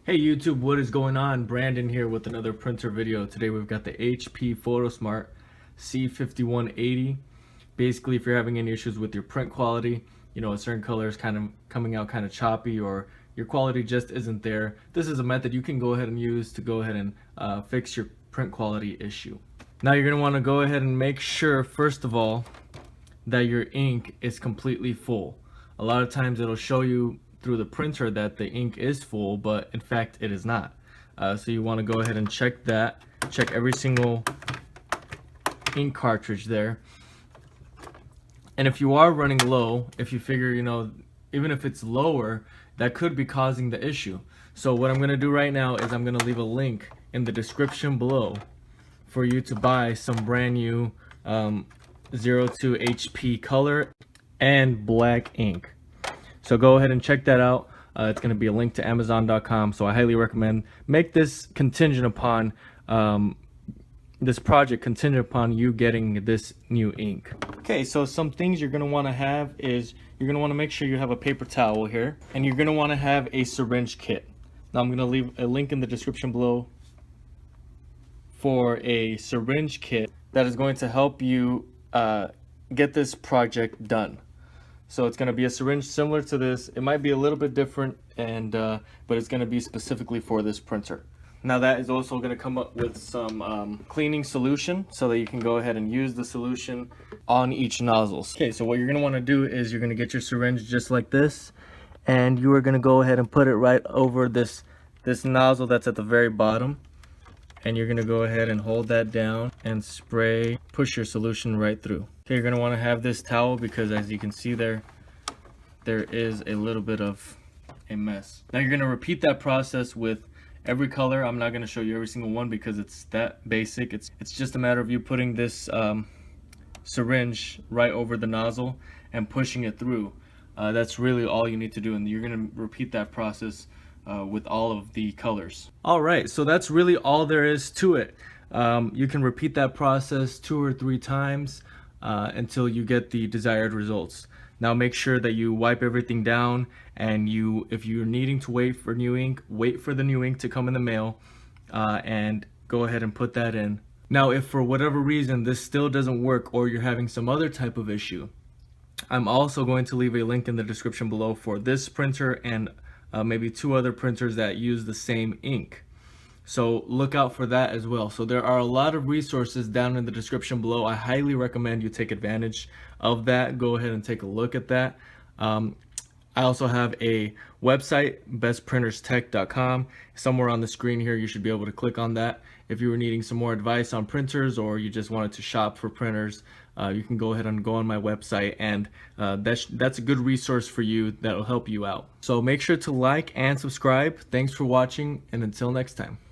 Hey YouTube, what is going on? Brandon here with another printer video. Today we've got the HP Photosmart C5180. Basically, if you're having any issues with your print quality, a certain color is kind of coming out kind of choppy, or your quality just isn't there, this is a method you can go ahead and use to go ahead and fix your print quality issue. Now you're going to want to go ahead and make sure, first of all, that your ink is completely full. A lot of times it'll show you through the printer that the ink is full, but in fact it is not. So you want to go ahead and check that. Check every single ink cartridge there. And if you are running low, if you figure, even if it's lower, that could be causing the issue. So what I'm going to do right now is I'm going to leave a link in the description below for you to buy some brand new 02 HP color and black ink. So go ahead and check that out. It's going to be a link to Amazon.com. So I highly recommend make this contingent upon this project contingent upon you getting this new ink. Okay, so some things you're going to want to have is you're going to want to make sure you have a paper towel here, and you're going to want to have a syringe kit. Now I'm going to leave a link in the description below for a syringe kit that is going to help you get this project done. So it's going to be a syringe similar to this. It might be a little bit different, but it's going to be specifically for this printer. Now that is also going to come up with some cleaning solution so that you can go ahead and use the solution on each nozzle. Okay, so what you're going to want to do is you're going to get your syringe just like this, and you are going to go ahead and put it right over this nozzle that's at the very bottom. And you're going to go ahead and hold that down and push your solution right through. Okay, you're going to want to have this towel because as you can see there is a little bit of a mess. Now you're going to repeat that process with every color. I'm not going to show you every single one because it's that basic. It's just a matter of you putting this syringe right over the nozzle and pushing it through. That's really all you need to do, and you're going to repeat that process with all of the colors. Alright, so that's really all there is to it. You can repeat that process 2 or 3 times until you get the desired results. Now make sure that you wipe everything down, and if you're needing to wait for new ink, wait for the new ink to come in the mail and go ahead and put that in. Now if for whatever reason this still doesn't work, or you're having some other type of issue, I'm also going to leave a link in the description below for this printer and maybe 2 other printers that use the same ink. So look out for that as well. So there are a lot of resources down in the description below. I highly recommend you take advantage of that. Go ahead and take a look at that. I also have a website, bestprinterstech.com. Somewhere on the screen here you should be able to click on that. If you were needing some more advice on printers, or you just wanted to shop for printers, you can go ahead and go on my website, and that's a good resource for you that will help you out. So make sure to like and subscribe. Thanks for watching, and until next time.